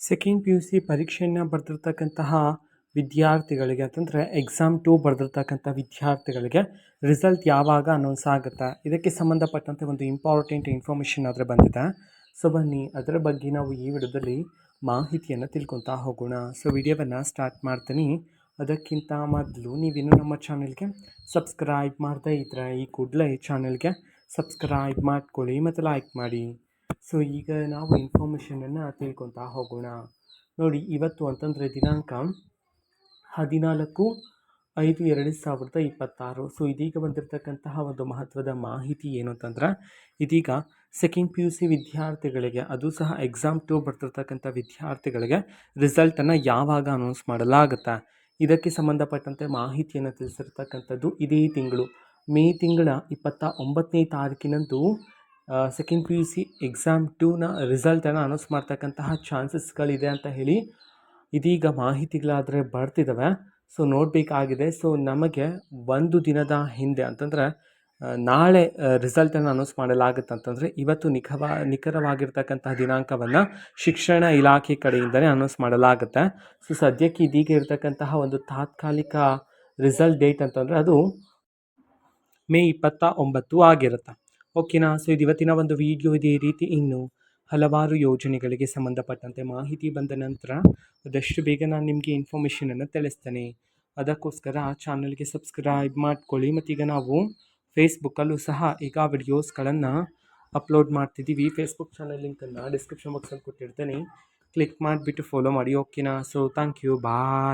Second P U C ಪರೀಕ್ಷೆಯನ್ನು ಬರೆದಿರ್ತಕ್ಕಂತಹ ವಿದ್ಯಾರ್ಥಿಗಳಿಗೆ ಅಂತಂದರೆ ಎಕ್ಸಾಮ್ 2 ಬರೆದಿರ್ತಕ್ಕಂಥ ವಿದ್ಯಾರ್ಥಿಗಳಿಗೆ ರಿಸಲ್ಟ್ ಯಾವಾಗ ಅನೌನ್ಸ್ ಆಗುತ್ತೆ, ಇದಕ್ಕೆ ಸಂಬಂಧಪಟ್ಟಂತೆ ಒಂದು ಇಂಪಾರ್ಟೆಂಟ್ ಇನ್ಫಾರ್ಮೇಷನ್ ಆದರೆ ಬಂದಿದೆ. ಸೊ ಬನ್ನಿ ಅದರ ಬಗ್ಗೆ ನಾವು ಈ ವಿಡಿಯೋದಲ್ಲಿ ಮಾಹಿತಿಯನ್ನು ತಿಳ್ಕೊತಾ ಹೋಗೋಣ. ಸೊ ವಿಡಿಯೋವನ್ನು ಸ್ಟಾರ್ಟ್ ಮಾಡ್ತೀನಿ. ಅದಕ್ಕಿಂತ ಮೊದಲು ನೀವಿನ್ನೂ ನಮ್ಮ ಚಾನೆಲ್ಗೆ ಸಬ್ಸ್ಕ್ರೈಬ್ ಮಾಡದೇ ಇದ್ದರೆ ಈ ಕೂಡಲೇ ಚಾನೆಲ್ಗೆ ಸಬ್ಸ್ಕ್ರೈಬ್ ಮಾಡ್ಕೊಳ್ಳಿ ಮತ್ತು ಲೈಕ್ ಮಾಡಿ. ಸೊ ಈಗ ನಾವು ಇನ್ಫಾರ್ಮೇಷನನ್ನು ತಿಳ್ಕೊತಾ ಹೋಗೋಣ. ನೋಡಿ, ಇವತ್ತು ಅಂತಂದರೆ ದಿನಾಂಕ 14/5/2026. ಸೊ ಇದೀಗ ಬಂದಿರತಕ್ಕಂತಹ ಒಂದು ಮಹತ್ವದ ಮಾಹಿತಿ ಏನು ಅಂತಂದರೆ, ಇದೀಗ ಸೆಕೆಂಡ್ ಪಿ ಯು ಸಿ ವಿದ್ಯಾರ್ಥಿಗಳಿಗೆ, ಅದು ಸಹ ಎಕ್ಸಾಮ್ 2 ಬರ್ತಿರ್ತಕ್ಕಂಥ ವಿದ್ಯಾರ್ಥಿಗಳಿಗೆ ರಿಸಲ್ಟನ್ನು ಯಾವಾಗ ಅನೌನ್ಸ್ ಮಾಡಲಾಗುತ್ತೆ, ಇದಕ್ಕೆ ಸಂಬಂಧಪಟ್ಟಂತೆ ಮಾಹಿತಿಯನ್ನು ತಿಳಿಸಿರ್ತಕ್ಕಂಥದ್ದು ಇದೇ ತಿಂಗಳು ಮೇ ತಿಂಗಳ 29ನೇ ತಾರೀಕಿನಂದು second P U C exam 2ನ ರಿಸಲ್ಟನ್ನು ಅನೌನ್ಸ್ ಮಾಡ್ತಕ್ಕಂತಹ ಚಾನ್ಸಸ್ಗಳಿದೆ ಅಂತ ಹೇಳಿ ಇದೀಗ ಮಾಹಿತಿಗಳಾದರೆ ಬರ್ತಿದ್ದಾವೆ. ಸೊ ನೋಡಬೇಕಾಗಿದೆ. ಸೊ ನಮಗೆ ಒಂದು ದಿನದ ಹಿಂದೆ ಅಂತಂದರೆ ನಾಳೆ ರಿಸಲ್ಟನ್ನು ಅನೌನ್ಸ್ ಮಾಡಲಾಗುತ್ತೆ. ಅಂತಂದರೆ ಇವತ್ತು ನಿಖರವಾಗಿರ್ತಕ್ಕಂತಹ ದಿನಾಂಕವನ್ನು ಶಿಕ್ಷಣ ಇಲಾಖೆ ಕಡೆಯಿಂದಲೇ ಅನೌನ್ಸ್ ಮಾಡಲಾಗುತ್ತೆ. ಸೊ ಸದ್ಯಕ್ಕೆ ಇದೀಗ ಇರತಕ್ಕಂತಹ ಒಂದು ತಾತ್ಕಾಲಿಕ ರಿಸಲ್ಟ್ ಡೇಟ್ ಅಂತಂದರೆ ಅದು ಮೇ 29 ಆಗಿರುತ್ತೆ. ಓಕೆನಾ. ಸೊ ಇದು ಇವತ್ತಿನ ಒಂದು ವಿಡಿಯೋ. ಇದೇ ರೀತಿ ಇನ್ನು ಹಲವಾರು ಯೋಜನೆಗಳಿಗೆ ಸಂಬಂಧಪಟ್ಟಂತೆ ಮಾಹಿತಿ ಬಂದ ನಂತರ ಆದಷ್ಟು ಬೇಗ ನಾನು ನಿಮಗೆ ಇನ್ಫಾರ್ಮೇಷನನ್ನು ತಿಳಿಸ್ತೇನೆ. ಅದಕ್ಕೋಸ್ಕರ ಚಾನಲ್ಗೆ ಸಬ್ಸ್ಕ್ರೈಬ್ ಮಾಡ್ಕೊಳ್ಳಿ. ಮತ್ತೀಗ ನಾವು ಫೇಸ್ಬುಕ್ಕಲ್ಲೂ ಸಹ ಈಗ ವಿಡಿಯೋಸ್ಗಳನ್ನು ಅಪ್ಲೋಡ್ ಮಾಡ್ತಿದ್ದೀವಿ. ಫೇಸ್ಬುಕ್ ಚಾನಲ್ ಲಿಂಕನ್ನು ಡಿಸ್ಕ್ರಿಪ್ಷನ್ ಬಾಕ್ಸಲ್ಲಿ ಕೊಟ್ಟಿರ್ತೇನೆ. ಕ್ಲಿಕ್ ಮಾಡಿಬಿಟ್ಟು ಫಾಲೋ ಮಾಡಿ. ಓಕೆನಾ. So thank you, bye.